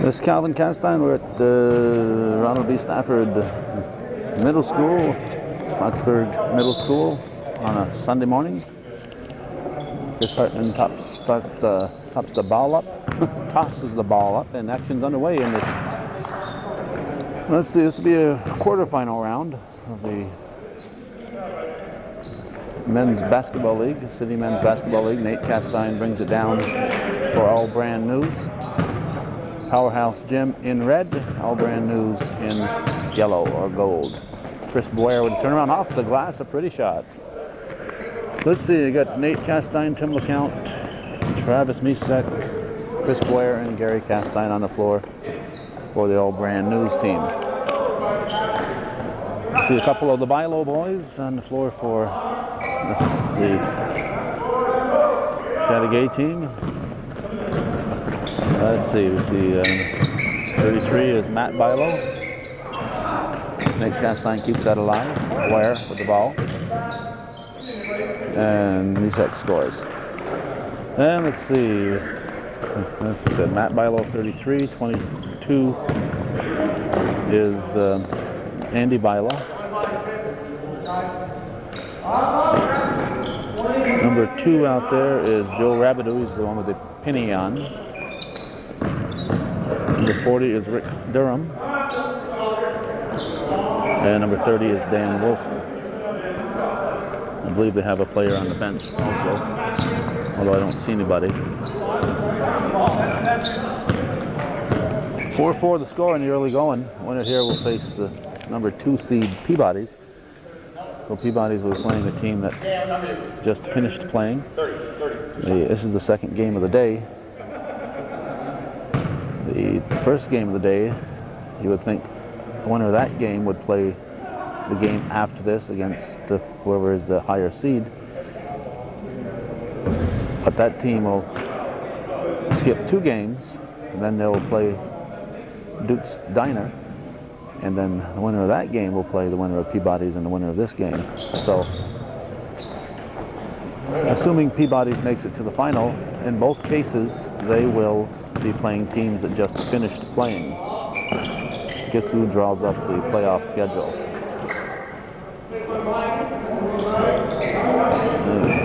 This is Calvin Castine. We're at Ronald B. Stafford Middle School, Plattsburgh Middle School, on a Sunday morning. Chris Hartman tops the ball up, tosses the ball up, and action's underway in this. Let's see, this will be a quarterfinal round of the Men's Basketball League, City Men's Basketball League. Nate Castine brings it down for All Brand News. Powerhouse Gym in red, All Brand News in yellow or gold. Chris Boyer with a turnaround off the glass, a pretty shot. Let's see, you got Nate Castine, Tim LeCount, Travis Misek, Chris Boyer, and Gary Castine on the floor for the All Brand News team. See a couple of the Bilo boys on the floor for the Chateauguay team. Let's see, we see 33 is Matt Bilo. Nate Castine keeps that alive. Boyer with the ball. And Misek scores. And let's see, as I said, Matt Bilo 33, 22 is Andy Bilo. Number 2 out there is Joe Rabideau. He's the one with the penny on. Number 40 is Rick Durham. And number 30 is Dan Wilson. I believe they have a player on the bench also, although I don't see anybody. 4-4 the score in the early going. Winner here will face the number 2 seed Peabody's. So Peabody's will be playing a team that just finished playing. This is the second game of the day. The first game of the day, you would think the winner of that game would play the game after this against whoever is the higher seed. But that team will skip 2 games, and then they'll play Duke's Diner, and then the winner of that game will play the winner of Peabody's and the winner of this game. So, assuming Peabody's makes it to the final, in both cases, they will be playing teams that just finished playing. Guess who draws up the playoff schedule?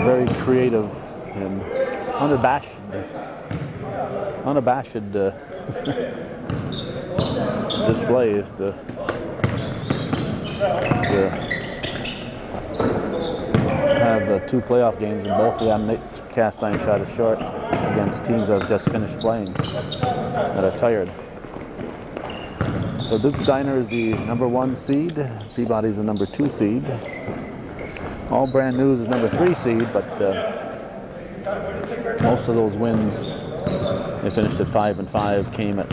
Very creative and unabashed display to have 2 playoff games, and both of them Nate Castine shot it short against teams that have just finished playing that are tired. So Duke's Diner is the number 1 seed, Peabody's the number 2 seed. All Brand News is number 3 seed, but most of those wins, they finished at 5-5, came at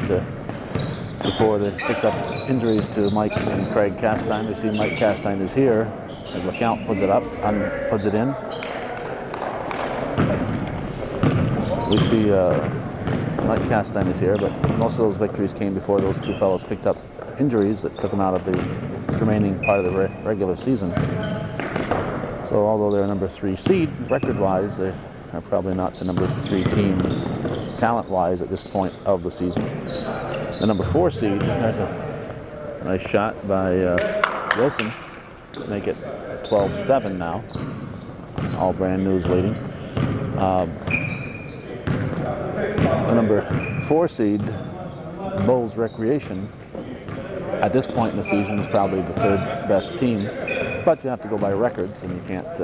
before they picked up injuries to Mike and Craig Castine. We see Mike Castine is here, and LeCount puts it up and puts it in. We see Mike Castine is here, but most of those victories came before those 2 fellows picked up injuries that took them out of the remaining part of the regular season. So although they're number 3 seed, record-wise, they are probably not the number 3 team talent-wise at this point of the season. The number 4 seed, there's a nice shot by Wilson, make it 12-7 now. All Brand News leading. The number 4 seed, Bulls Recreation, at this point in the season is probably the 3rd best team, but you have to go by records, and you can't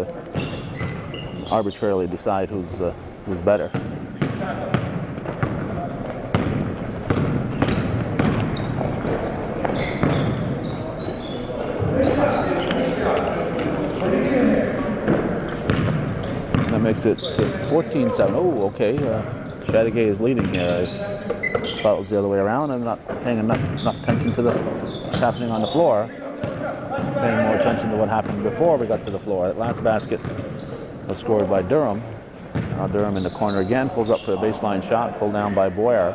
arbitrarily decide who's better. That makes it 14-7. Oh, okay. Chateauguay is leading here. I thought it was the other way around. I'm not paying enough attention to what's happening on the floor. Paying more attention to what happened before we got to the floor. That last basket was scored by Durham. Now Durham in the corner again, pulls up for a baseline shot, pulled down by Boyer.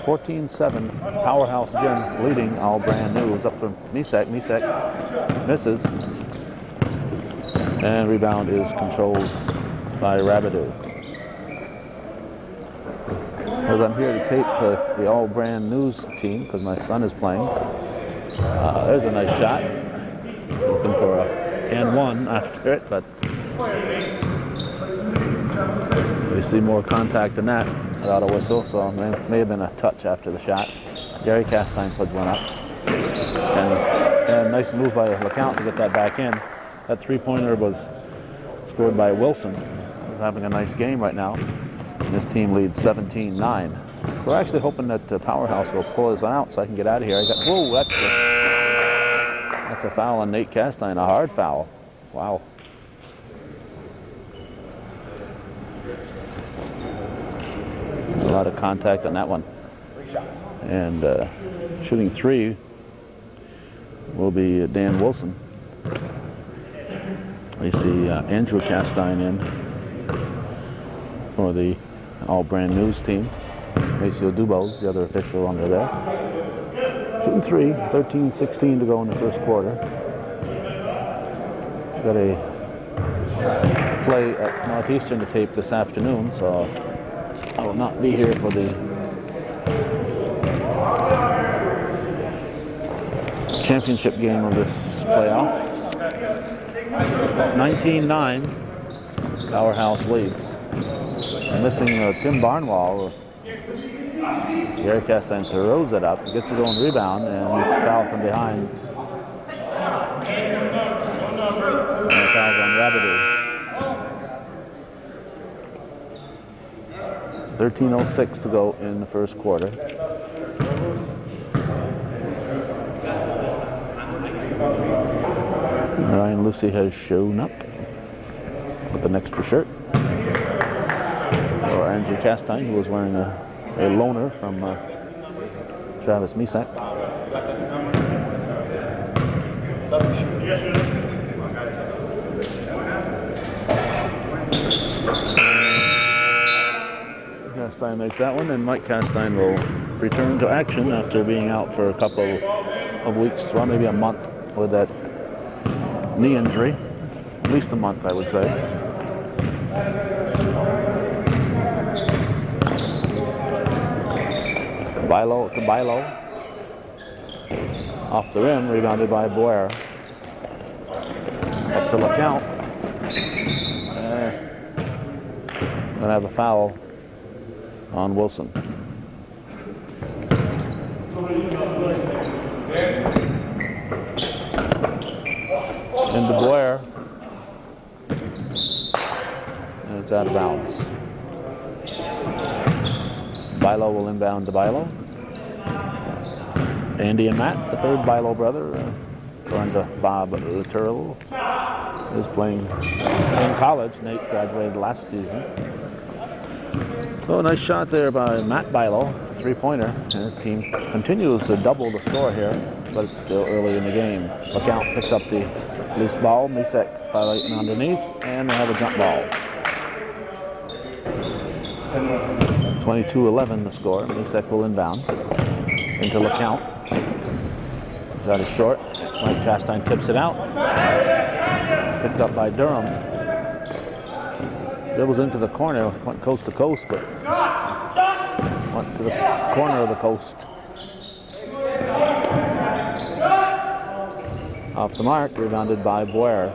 14-7, Powerhouse Gym leading. All Brand News up for Misek. Misek misses. And rebound is controlled by Rabideau. As I'm here to tape the All Brand News team because my son is playing. There's a nice shot. Looking for a and one after it, but we see more contact than that without a whistle, so it may have been a touch after the shot. Gary Castine puts one up. And a nice move by LeCount to get that back in. That three-pointer was scored by Wilson. He's having a nice game right now. And this team leads 17-9. So we're actually hoping that Powerhouse will pull this one out so I can get out of here. Whoa, that's a foul on Nate Castine, a hard foul. Wow. A lot of contact on that one. And shooting three will be Dan Wilson. We see Andrew Castine in for the All Brand News team. Maceo Dubose, the other official under there. Shooting three, 13-16 to go in the first quarter. Got a play at Northeastern to tape this afternoon, so I will not be here for the championship game of this playoff. 19-9, Powerhouse leads. Missing Tim Barnwell. Gary Castine throws it up, gets his own rebound, and he's fouled from behind. And a foul on Rabidou. 13:06 to go in the first quarter. Ryan Lucy has shown up with an extra shirt. Or Andrew Castine, who was wearing a loaner from Travis Misak. Castine makes that one, and Mike Castine will return to action after being out for a couple of weeks, well, maybe a month with that knee injury. At least a month, I would say. Bilo to Bilo. Off the rim, rebounded by Boyer. Up to LeCount. Gonna have a foul on Wilson. Into Boyer. And it's out of bounds. Bilo will inbound to Bilo. Andy and Matt, the third Bilo brother, according to Bob Luttrell, is playing in college. Nate graduated last season. Oh, nice shot there by Matt Bilo, three-pointer, and his team continues to double the score here, but it's still early in the game. LeCount picks up the loose ball. Misak violating underneath, and they have a jump ball. 22-11 the score. Misak will inbound into LeCount. That is short. Mike Castine tips it out. Picked up by Durham. Dribbles into the corner, went coast to coast, but went to the corner of the coast. Off the mark, rebounded by Boyer.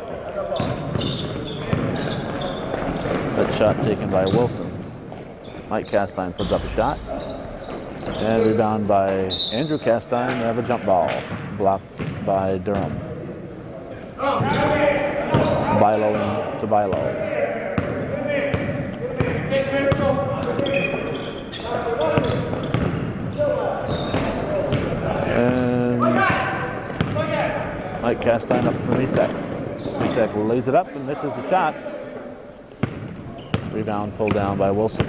That shot taken by Wilson. Mike Castine puts up a shot. And rebound by Andrew Castine. They have a jump ball. Blocked by Durham. Bilo to Bilo. And Mike Castine up for Misak. Misak lays it up and misses the shot. Rebound pulled down by Wilson.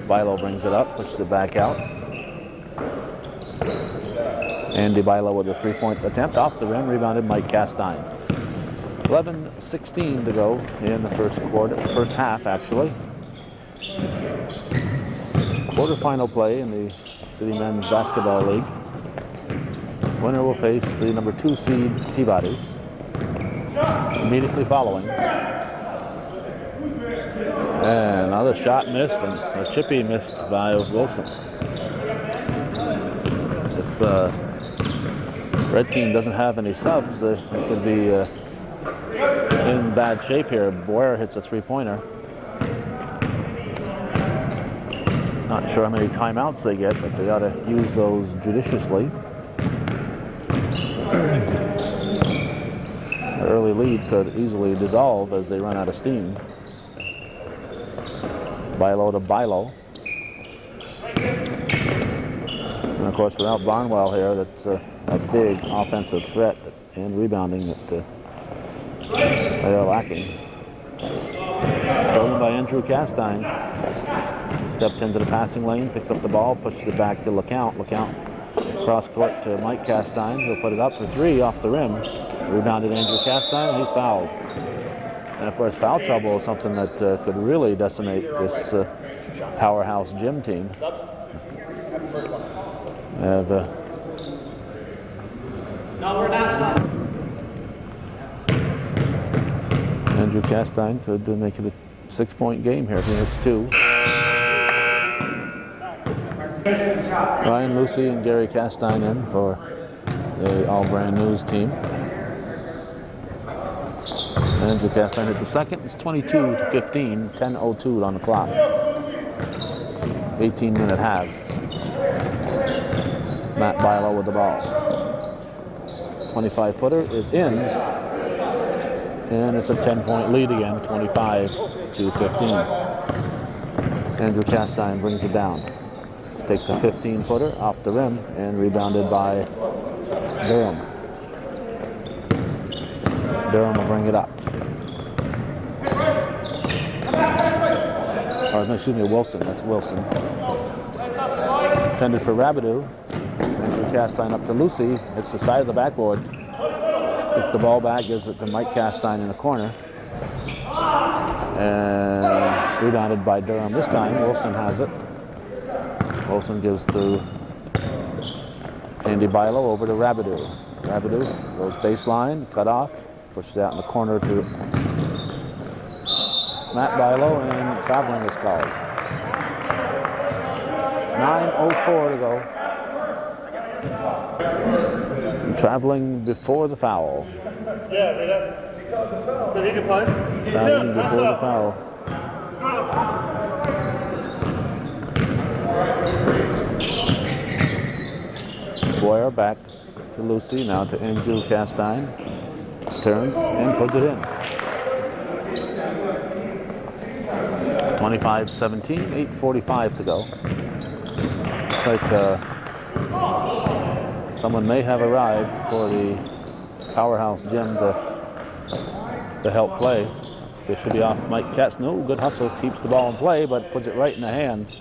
Bilo brings it up, pushes it back out. Andy Bilo with a three-point attempt off the rim, rebounded Mike Castine. 11:16 to go in the first quarter, first half actually. Quarterfinal play in the City Men's Basketball League. Winner will face the number 2 seed Peabody's. Immediately following. And now Another shot missed and a chippy missed by Wilson. If red team doesn't have any subs, it could be in bad shape here. Boyer hits a three-pointer. Not sure how many timeouts they get, but they got to use those judiciously. The early lead could easily dissolve as they run out of steam. Bilo to Bilo. And of course, without Barnwell here, that's a big offensive threat and rebounding that they are lacking. Stolen by Andrew Castine. Stepped into the passing lane, picks up the ball, pushes it back to LeCount. LeCount cross court to Mike Castine. He'll put it up for three off the rim. Rebounded Andrew Castine, and he's fouled. And of course, foul trouble is something that could really decimate this powerhouse gym team. Andrew Castine could make it a 6-point game here if he hits two. Ryan Lucy and Gary Castine in for the All Brand News team. Andrew Castine hits the second. It's 22-15, 10:02 on the clock. 18-minute halves. Matt Bilo with the ball. 25-footer is in. And it's a 10-point lead again, 25-15. Andrew Castine brings it down. Takes a 15-footer off the rim and rebounded by Durham. Durham will bring it up. Or no, excuse me, Wilson. That's Wilson. Intended for Rabideau. Andrew Castine up to Lucy. Hits the side of the backboard. Gets the ball back, gives it to Mike Castine in the corner. And rebounded by Durham this time. Wilson has it. Wilson gives to Andy Bilo over to Rabideau. Rabideau goes baseline, cut off, pushes out in the corner to Matt Bilo, and traveling is called. 9:04 to go. Traveling before the foul. Traveling before the foul. Boyer back to Lucy, now to Andrew Castine. Turns and puts it in. 25-17, 8:45 to go. Looks like someone may have arrived for the powerhouse gym to help play. They should be off Mike Katz. No, good hustle, keeps the ball in play, but puts it right in the hands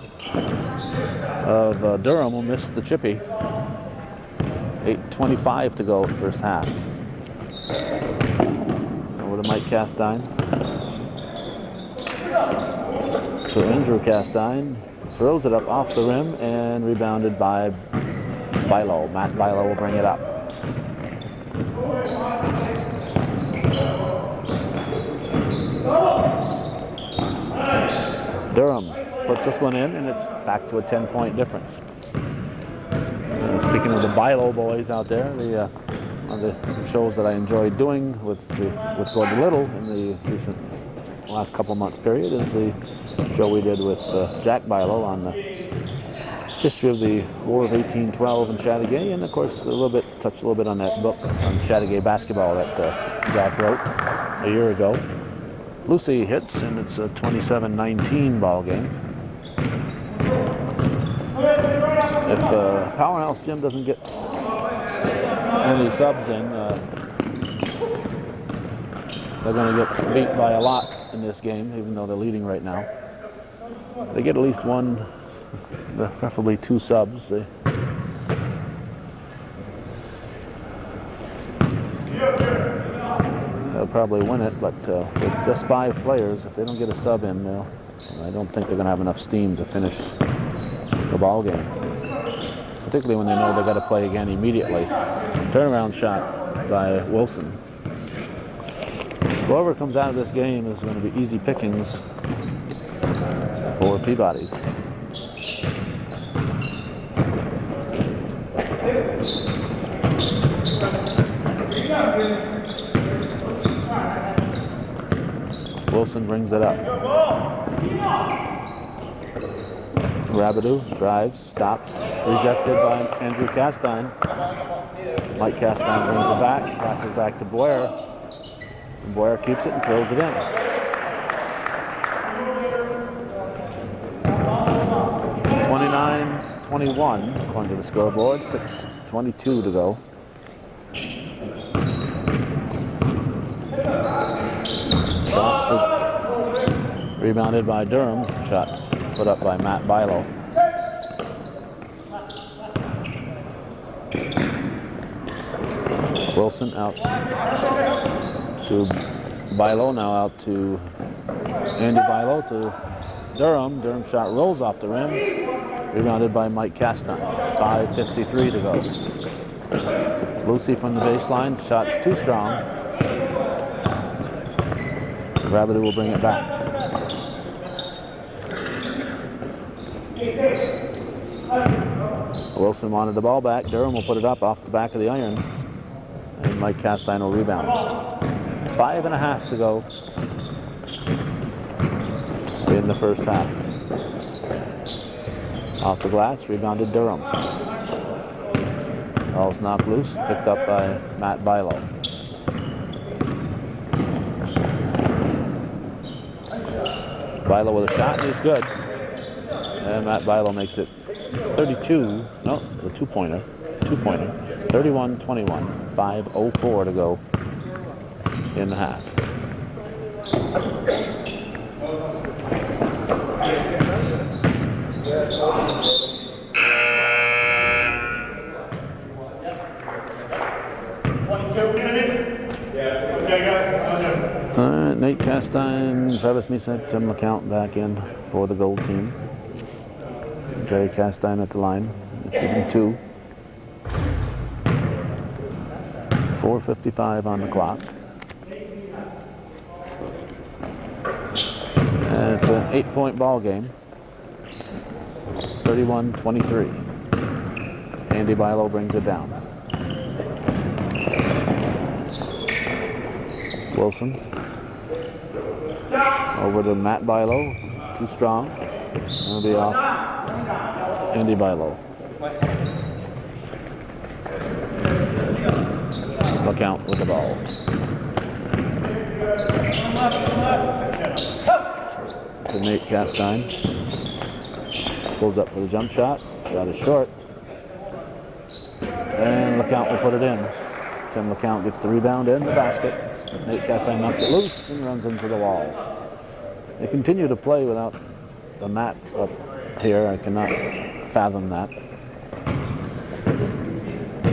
of Durham, who missed the chippy. 8:25 to go first half. Over to Mike Castine. To Andrew Castine. Throws it up off the rim and rebounded by Bilo. Matt Bilo will bring it up. Durham puts this one in, and it's back to a 10-point difference. And speaking of the Bilo boys out there, one of the shows that I enjoyed doing with Gordon Little in the recent last couple months period is the show we did with Jack Bilo on the history of the War of 1812 in Chateauguay, and of course touched a little bit on that book on Chateauguay basketball that Jack wrote a year ago. Lucy hits, and it's a 27-19 ball game. If Powerhouse Gym doesn't get any subs in, they're going to get beat by a lot in this game, even though they're leading right now. They get at least one, preferably two subs. They'll probably win it, but with just 5 players, if they don't get a sub in, I don't think they're going to have enough steam to finish the ball game. Particularly when they know they've got to play again immediately. Turnaround shot by Wilson. Whoever comes out of this game is going to be easy pickings for Peabody's. Wilson brings it up. Rabideau drives, stops, rejected by Andrew Castine. Mike Castine brings it back, passes back to Boyer. And Boyer keeps it and throws it in. 29-21 according to the scoreboard, 6:22 to go. Shot is rebounded by Durham. Shot put up by Matt Bilo. Wilson out to Bilo, now out to Andy Bilo to Durham. Durham shot rolls off the rim. Rebounded by Mike Castine. 5:53 to go. Lucy from the baseline. Shot's too strong. Rabideau will bring it back. Wilson wanted the ball back. Durham will put it up off the back of the iron. And Mike Castine will rebound. 5.5 to go in the first half. Off the glass, rebounded Durham. Ball's knocked loose, picked up by Matt Bilo. Bilo with a shot, and he's good. And Matt Bilo makes it 32, no, the two-pointer, 31-21, 5:04 to go in the half. Nate Castine, Travis Misak, Tim LeCount back in for the gold team. Jerry Castine at the line, shooting 2. 4:55 on the clock. And it's an 8-point ball game. 31-23. Andy Bilo brings it down. Wilson. Over to Matt Bilo. Too strong. It'll be off Andy Bilo. LeCount with the ball. To Nate Castine. Pulls up for the jump shot. Shot is short. And LeCount will put it in. Tim LeCount gets the rebound in the basket. Nate Castine knocks it loose and runs into the wall. They continue to play without the mats up here. I cannot fathom that.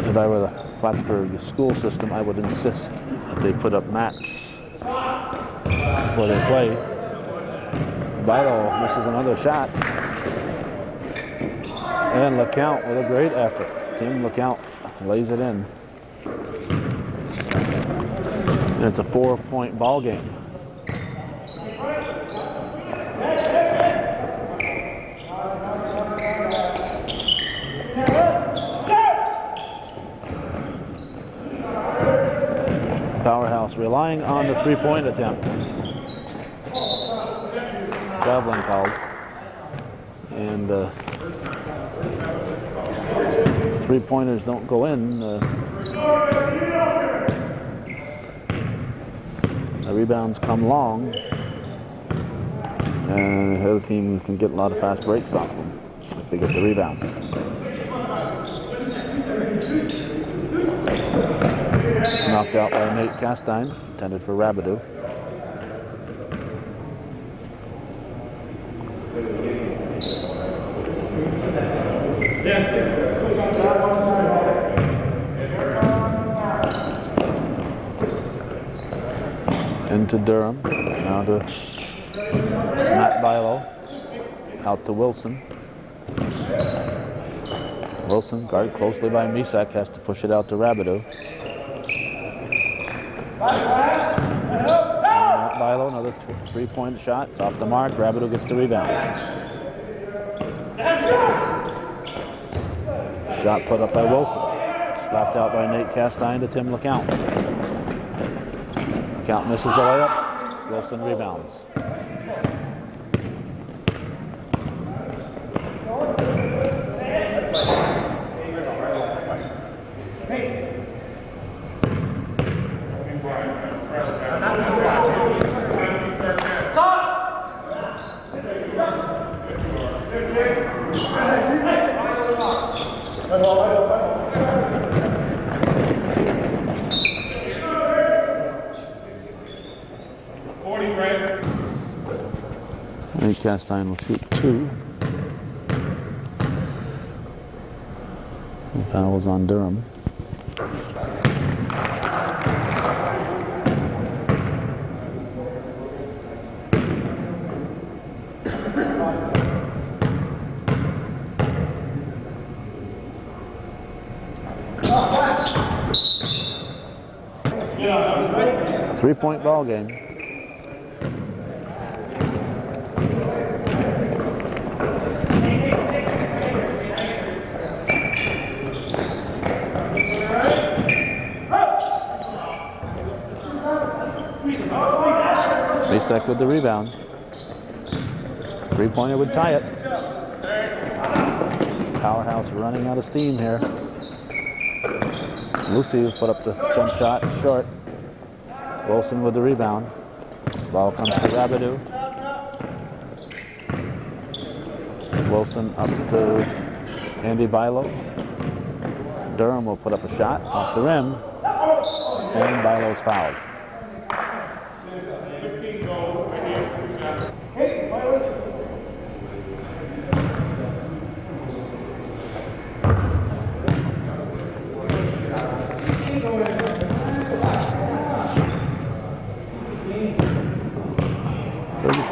If I were the Plattsburgh school system, I would insist that they put up mats before they play. Bilo misses another shot. And LeCount with a great effort. Tim LeCount lays it in. And it's a 4-point ball game. Powerhouse relying on the 3-point attempts. Traveling called. And 3-pointers don't go in. The rebounds come long. And the other team can get a lot of fast breaks off them if they get the rebound. Knocked out by Nate Castine, intended for Rabideau. Into Durham, now to Matt Bilo, out to Wilson. Wilson, guarded closely by Misak, has to push it out to Rabideau. Matt Bilo, another another three-point shot. It's off the mark. Rabideau gets the rebound. Shot put up by Wilson. Stopped out by Nate Castine to Tim LeCount. LeCount misses the layup. Wilson rebounds. Nate Castine will shoot 2. And fouls on Durham. Three-point ball game. Masek with the rebound. Three-pointer would tie it. Powerhouse running out of steam here. Lucy put up the jump shot, short. Wilson with the rebound. Ball comes to Rabideau. Wilson up to Andy Bilo. Durham will put up a shot off the rim. And Bilo's fouled.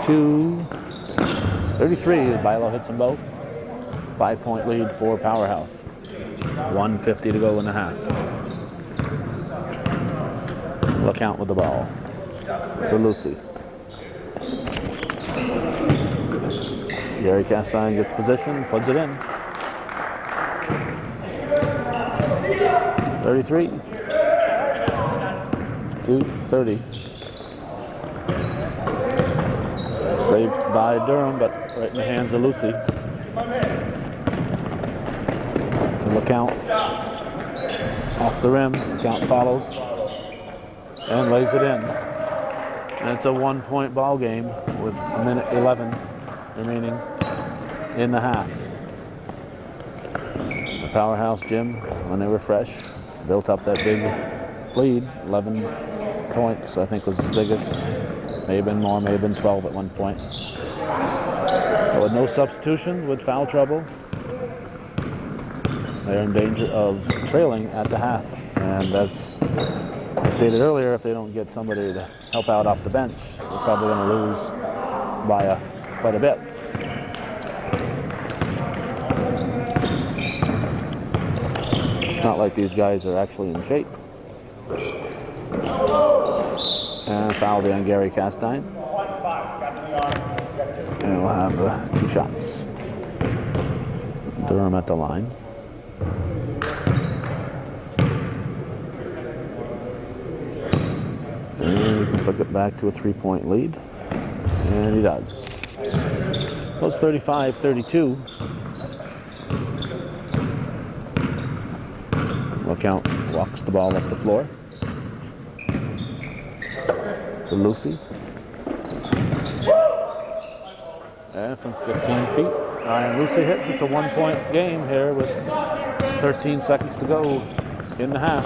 To 33, Bilo hits them both. 5-point lead for Powerhouse. 1:50 to go in the half. LeCount with the ball. To Lucy. Gary Castine gets position, puts it in. 33 to 30. Saved by Durham, but right in the hands of Lucy. To LeCount. Off the rim. LeCount follows. And lays it in. And it's a 1-point ball game with 1:11 remaining in the half. The Powerhouse gym, when they were fresh, built up that big lead. 11 points, I think, was the biggest. May have been more, may have been 12 at one point. So with no substitution, with foul trouble, they're in danger of trailing at the half. And as I stated earlier, if they don't get somebody to help out off the bench, they're probably going to lose by quite a bit. It's not like these guys are actually in shape. And foul on Gary Castine. And we'll have 2 shots. Durham at the line. And he can put it back to a 3-point lead. And he does. Well, it's 35-32. LeCount walks the ball up the floor. To Lucy. And from 15 feet, Ryan Lucy hits. It's a 1-point game here with 13 seconds to go in the half.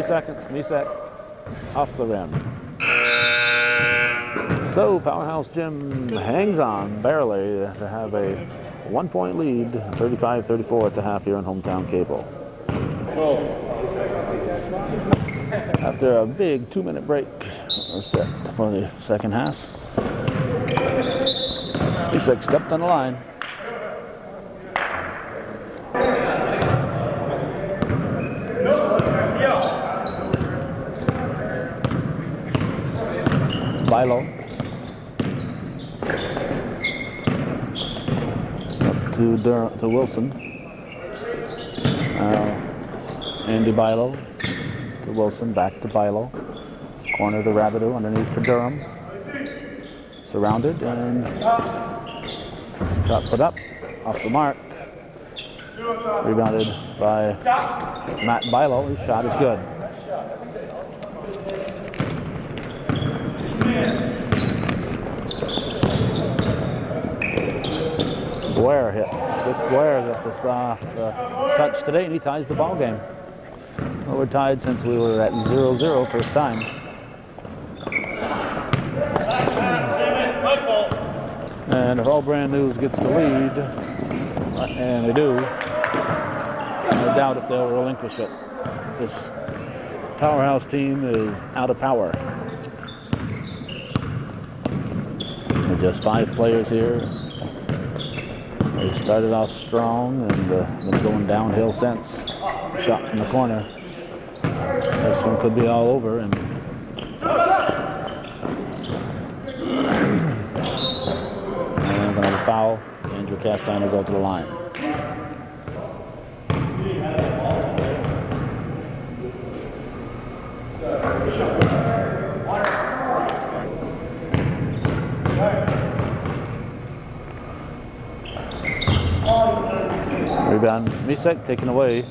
Seconds, Misek off the rim. So Powerhouse Gym hangs on barely to have a 1-point lead, 35-34 at the half here on Hometown Cable. After a big 2-minute break, we're set for the second half. Misek stepped on the line. Bilo. Up to Wilson. Andy Bilo to Wilson, back to Bilo. Corner to Rabideau, underneath for Durham. Surrounded and shot put up, off the mark. Rebounded by Matt Bilo. His shot is good. Boyer hits. This Boyer got this the touch today, and he ties the ball game. Well, we're tied since we were at 0-0 first time. And if All Brand News gets the lead, and they do, I doubt if they'll relinquish it. This Powerhouse team is out of power. With just 5 players here. They started off strong and been going downhill since. Shot from the corner. This one could be all over. And going to have a foul. Andrew Castine will go to the line. Rebound, Misek taken away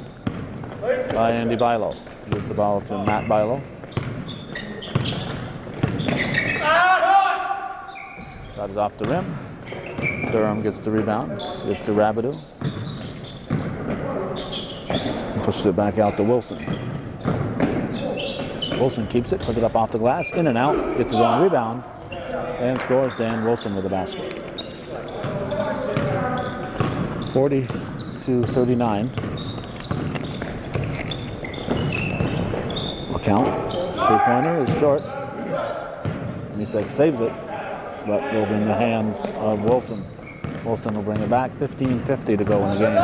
by Andy Bilo. Gives the ball to Matt Bilo. Shot is off the rim. Durham gets the rebound. Gives to Rabideau. Pushes it back out to Wilson. Wilson keeps it, puts it up off the glass, in and out, gets his own rebound, and scores. Dan Wilson with the basket. 40-39. Count. 3-pointer is short. Misek saves it, but goes in the hands of Wilson. Wilson will bring it back. 15:50 to go in the game.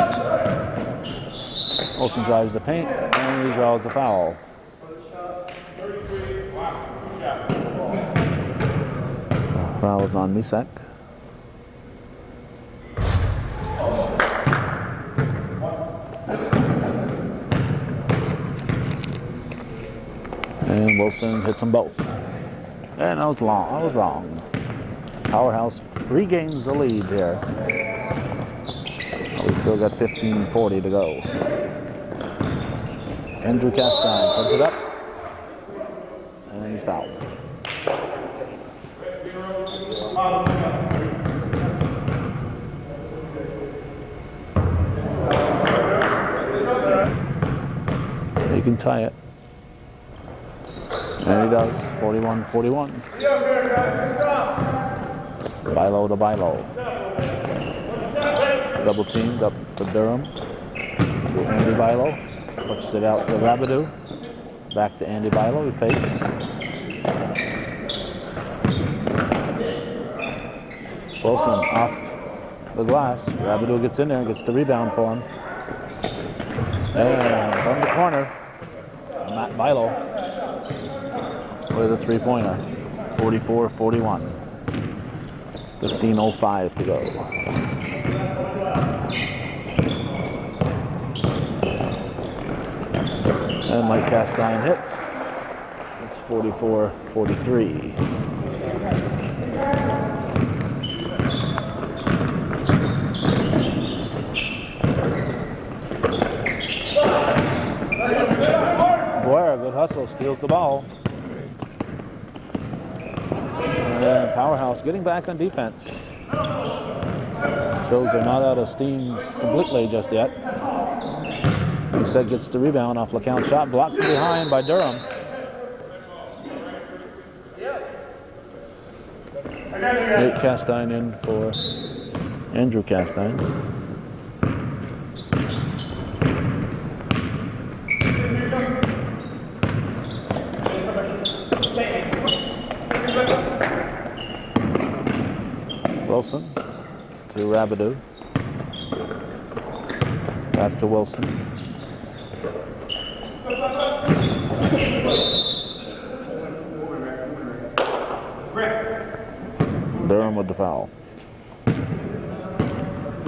Wilson drives the paint, and he draws the foul. Foul is on Misek. And Wilson hits them both. And I was wrong. Powerhouse regains the lead here. We still got 15:40 to go. Andrew Castine puts it up. And he's fouled. He can tie it. And he does. 41-41. Bilo to Bilo. Double teamed up for Durham. To Andy Bilo. Pushes it out to Rabideau. Back to Andy Bilo. He fakes. Wilson off the glass. Rabideau gets in there and gets the rebound for him. And from the corner, Matt Bilo with a 3-pointer. 44-41. 15:05 to go. And Mike Castine hits. It's 44-43. Boyer, good hustle, steals the ball. And Powerhouse getting back on defense. Shows they're not out of steam completely just yet. Misek gets the rebound off LeCount shot, blocked from behind by Durham. Nate Castine in for Andrew Castine. Wilson to Rabideau. Back to Wilson. with the foul. I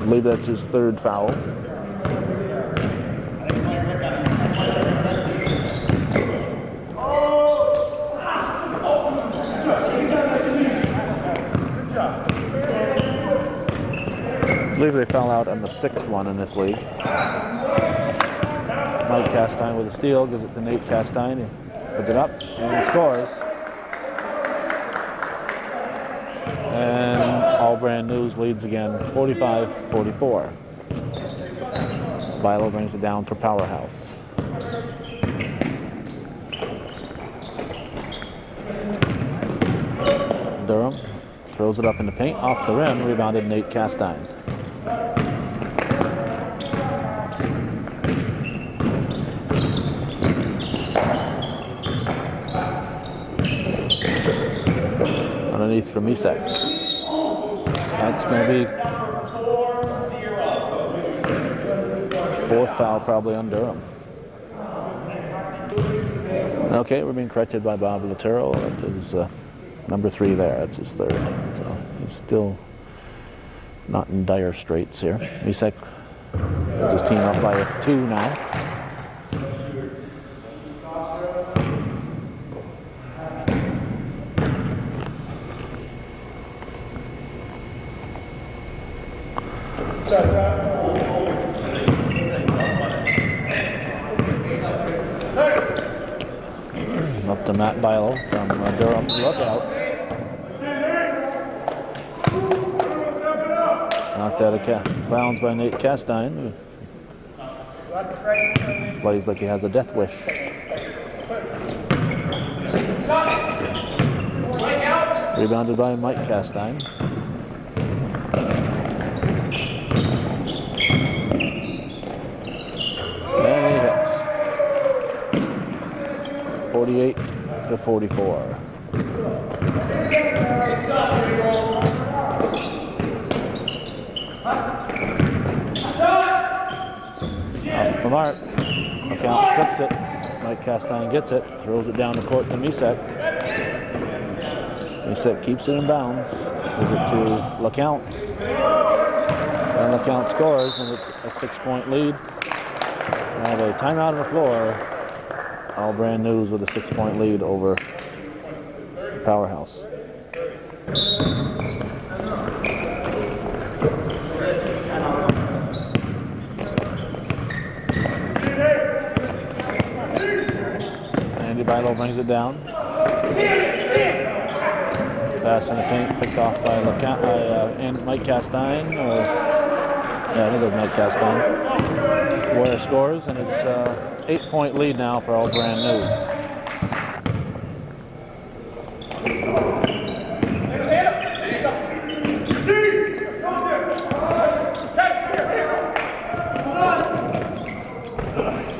believe that's his third foul. I believe they foul out on the 6th one in this league. Mike Castine with a steal, gives it to Nate Castine. He puts it up and he scores. And All Brand News leads again, 45-44. Bilo brings it down for Powerhouse. Durham throws it up in the paint, off the rim, rebounded Nate Castine. Underneath for Misek. That's going to be 4th foul probably on Durham. Okay, we're being corrected by Bob Latero. That is number 3 there. That's his 3rd. So he's still not in dire straits here. Misek will just team up by 2 now. Up to Matt Bilo from Durham. Look out. Knocked out of bounds by Nate Castine. Plays like he has a death wish. Rebounded by Mike Castine. And he hits. 48-44. Off from Art. LeCount trips it. Mike Castine gets it, throws it down the court to Misek. Misek keeps it in bounds. Gives it to LeCount. And LeCount scores, and it's a 6-point lead. We have a timeout on the floor. All Brand News with a 6-point lead over Powerhouse. Andy Bilo brings it down. Pass in the paint, picked off by Mike Castine. Yeah, I think it was Mike Castine. Ware scores, and it's 8-point lead now for All Brand News.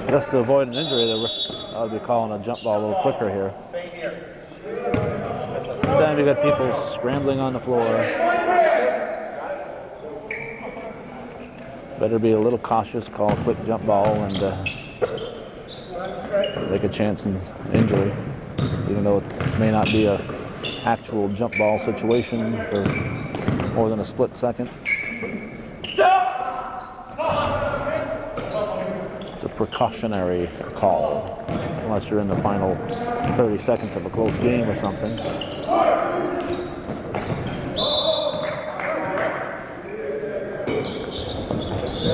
Just to avoid an injury, I'll be calling a jump ball a little quicker here. Then you got people scrambling on the floor. Better be a little cautious, call a quick jump ball, and take a chance in injury, even though it may not be an actual jump ball situation for more than a split second. It's a precautionary call, unless you're in the final 30 seconds of a close game or something.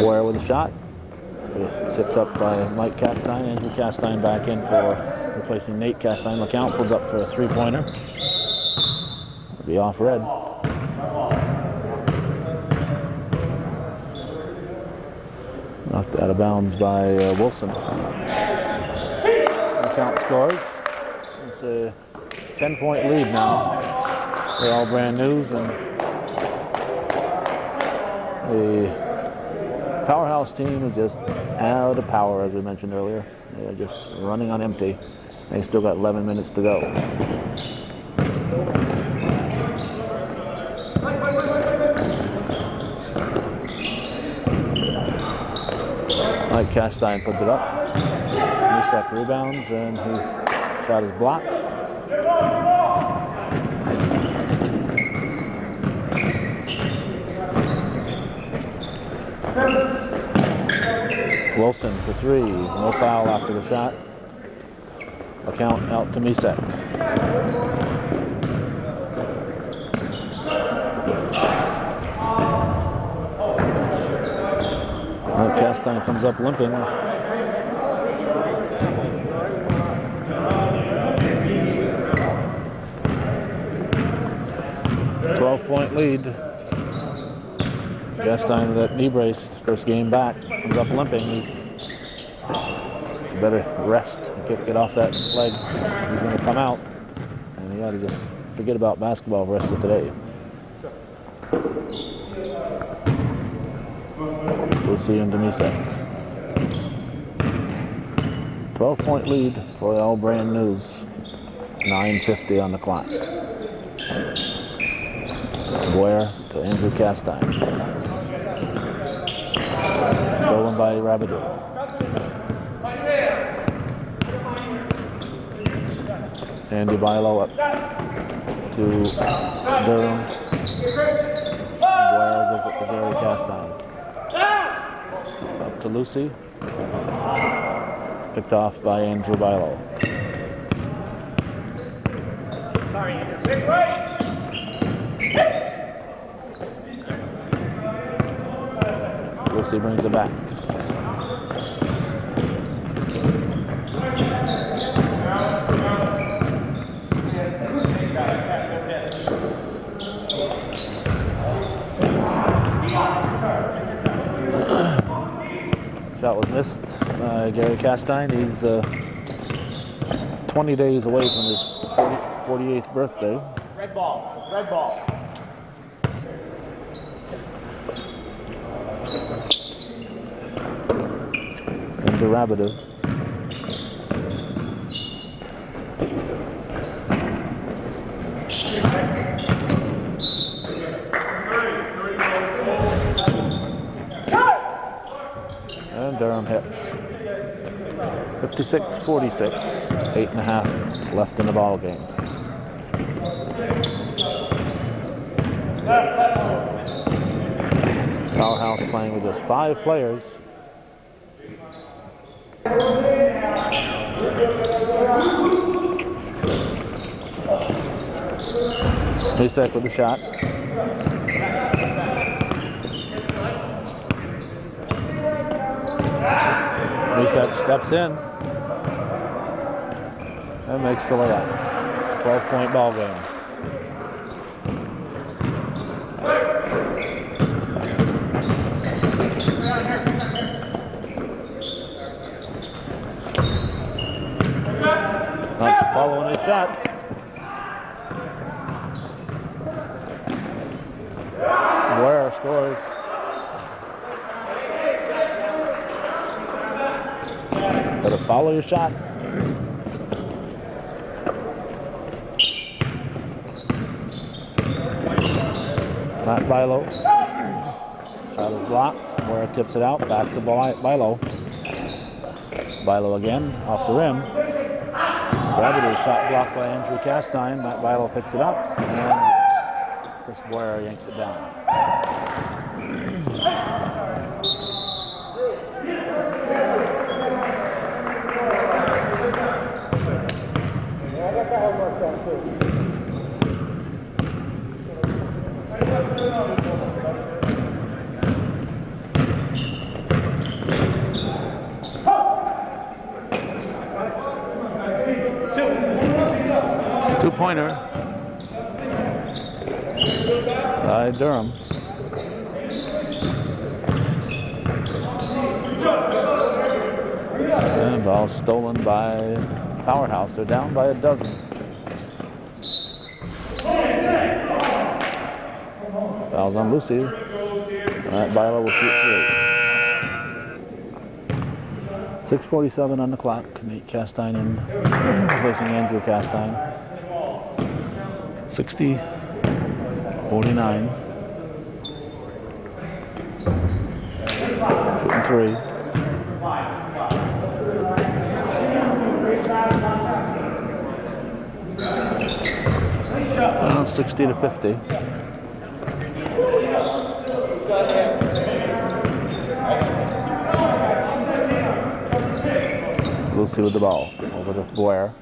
Boyer with a shot. Tipped up by Mike Castine. Andrew Castine back in for replacing Nate Castine. LeCount pulls up for a 3-pointer. It'll be off red. Knocked out of bounds by Wilson. LeCount scores. It's a 10-point lead now for All Brand News, and the Powerhouse team is just out of power, as we mentioned earlier. They're just running on empty. They still got 11 minutes to go. Mike Castine puts it up. Misek rebounds, and his shot is blocked. Wilson for three. No foul after the shot. A count out to Misek. Castine comes up limping. 12-point lead. Castine with that knee brace, first game back, comes up limping. He better rest, get off that leg. He's going to come out, and he ought to just forget about basketball the rest of today. We'll see in Demisek. 12-point lead for the All Brand News. 9:50 on the clock. Boyer to Andrew Castine. Stolen by Rabideau. Andy Bilo up to Durham. Boyer gives it to Gary Castine. Up to Lucy. Picked off by Andrew Bilo. Lucy brings it back. Shot was missed by Gary Castine. He's 20 days away from his 48th birthday. Red ball, red ball. Into Rabideau. And Durham hits. 56-46, 8.5 left in the ball game. Powerhouse playing with just 5 players. Misek with the shot. Misek steps in and makes the layup. 12-point ball game. Not following his shot. Boyer scores. Better follow your shot. Matt Bilo. Shot is blocked. Boyer tips it out. Back to Bilo. Bilo again, off the rim. Rabideau shot blocked by Andrew Castine. Matt Bilo picks it up, and Chris Boyer yanks it down. Two-pointer by Durham. And ball stolen by Powerhouse. They're down by a dozen. Fouls on Lucy. Matt Bilo will shoot 3. 6:47 on the clock. Nate Castine in, replacing Andrew Castine. 60-49. Shooting 3. Well, 60-50. Lucy with the ball. Over to Boyer.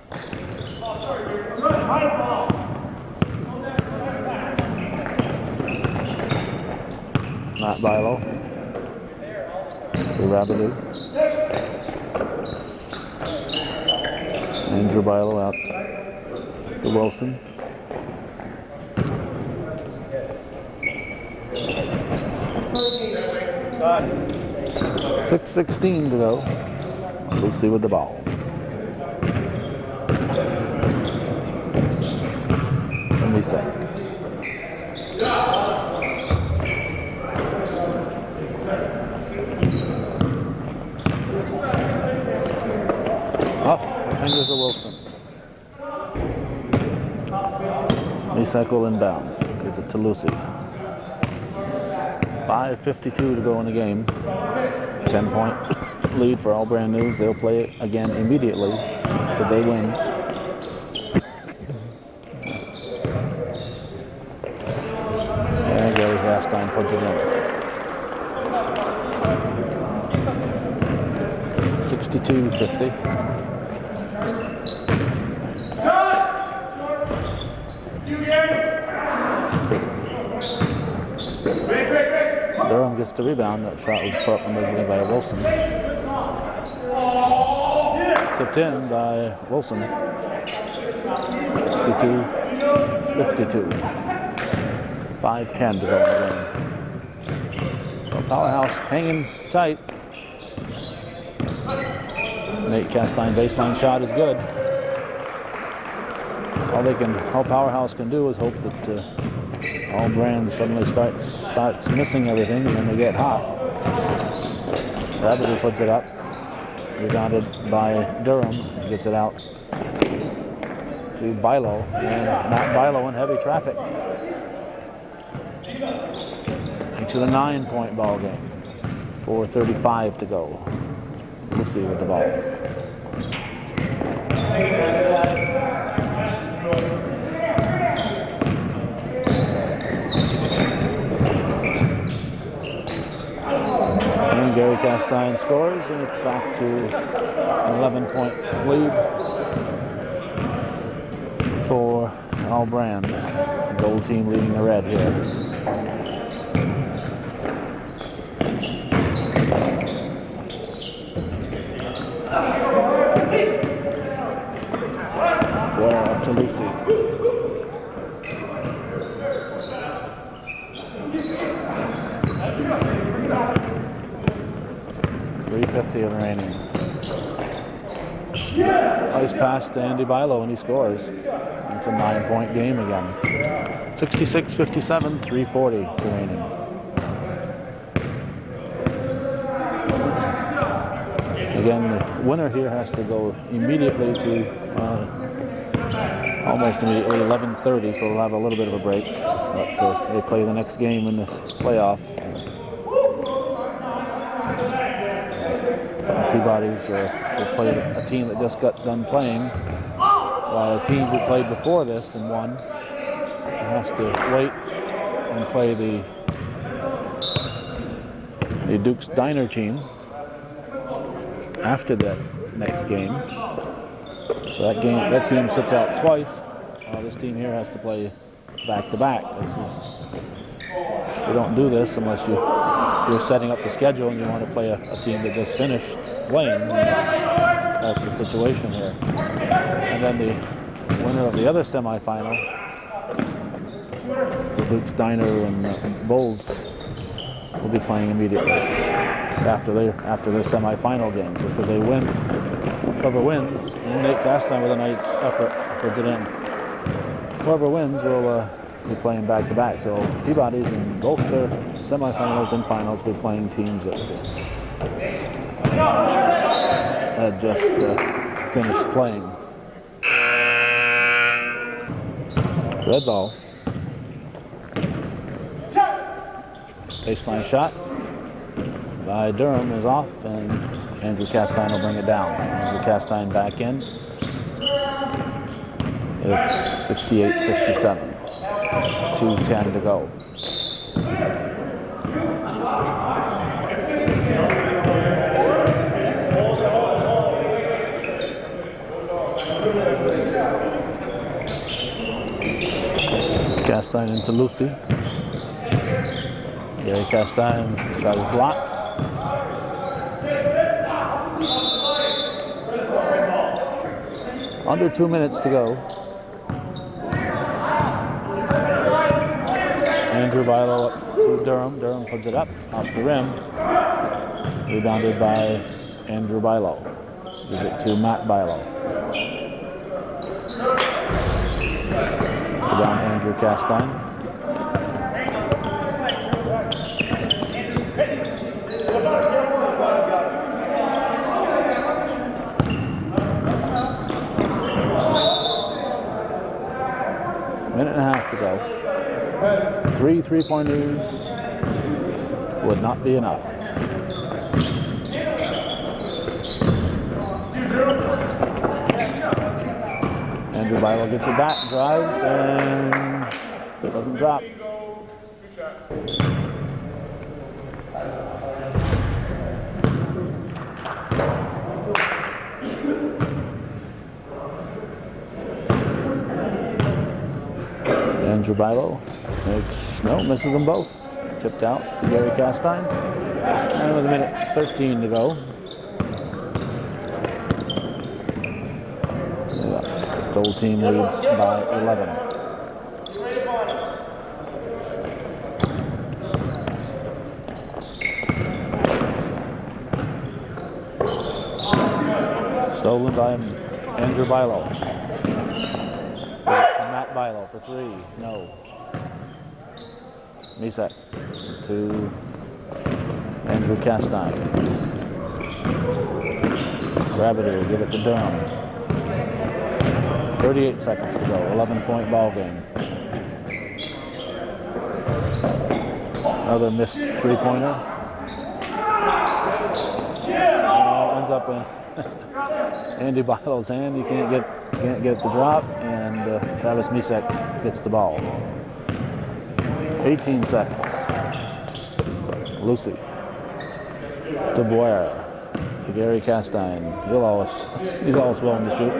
Matt Bilo. To Rabidou. Andrew Bilo out to Wilson. Good. 6:16 to go. Lucy with the ball. And we say. Off the fingers of Wilson. Misak will inbound. Gives it to Lucy. 5:52 to go in the game. 10-point lead for All Brand News. They'll play it again immediately should they win. And Gary Castine puts it in. 62-50. Durham gets the rebound. That shot was put up immediately by Wilson. Tipped in by Wilson. 62-52. 5:10 to go in the game. So Powerhouse hanging tight. Nate Castine baseline shot is good. All Powerhouse can do is hope that All Brand suddenly starts missing everything, and then they get hot. Rabidou puts it up. Rebounded by Durham. Gets it out to Bilo. And Matt Bilo in heavy traffic. Makes it a 9-point ball game. 4:35 to go. Lucy with the ball. And Gary Castine scores, and it's back to an 11-point lead for All Brand. The gold team leading the red here. Up to Lucy. .350 remaining. Nice pass to Andy Bilo and he scores. It's a 9-point game again. 66-57, 3:40 remaining. Again, the winner here has to go immediately to almost immediately 11:30, so they'll have a little bit of a break. But they play the next game in this playoff. Peabody's will play a team that just got done playing, while a team who played before this and won has to wait and play the Duke's Diner team after that next game. So that team sits out twice. This team here has to play back-to-back. You don't do this unless you're setting up the schedule and you want to play a team that just finished playing. That's the situation here. And then the winner of the other semifinal, the Duke's Diner and Bulls, will be playing immediately after their semifinal game. So should they win, whoever wins, and Nate Castine with a nice effort puts it in. Whoever wins will be playing back-to-back. So Peabody's in both their semifinals and finals will be playing teams that had just finished playing. Red ball. Baseline shot by Durham is off, and Andrew Castine will bring it down. Andrew Castine back in. It's 68-57. 2:10 to go. Castine into Lucy. Gary Castine shot is blocked. Under 2 minutes to go. Andrew Bilo up to Durham. Durham puts it up, off the rim. Rebounded by Andrew Bilo. Gives it to Matt Bilo. Down Andrew Castine. Minute and a half to go. 3 3-pointers would not be enough. Andrew Bilo gets it back, drives, and doesn't drop. Andrew Bilo misses them both. Tipped out to Gary Castine. And with a minute 13 to go. Gold team leads by 11. Stolen by Andrew Bilo. Matt Bilo for 3. No. Misek to Andrew Castine. Gravity will give it to Durham. 38 seconds to go, 11-point ball game. Another missed three-pointer. Ends up in Andy Bilo's hand. He can't get the drop, and Travis Misek gets the ball. 18 seconds. Lucy to Boyer to Gary Castine. He's always willing to shoot.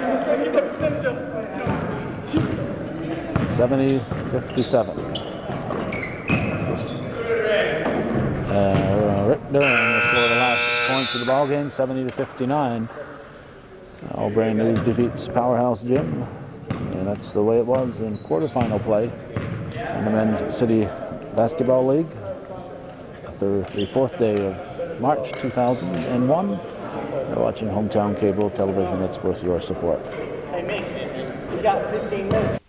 70-57. Rick Durham will score the last points of the ball game, 70-59. All-Brand News defeats Powerhouse Gym, and that's the way it was in quarterfinal play in the Men's City Basketball League. The fourth day of March 2001. You're watching Hometown Cable Television. It's worth your support. Hey, Mick, you got 15 minutes.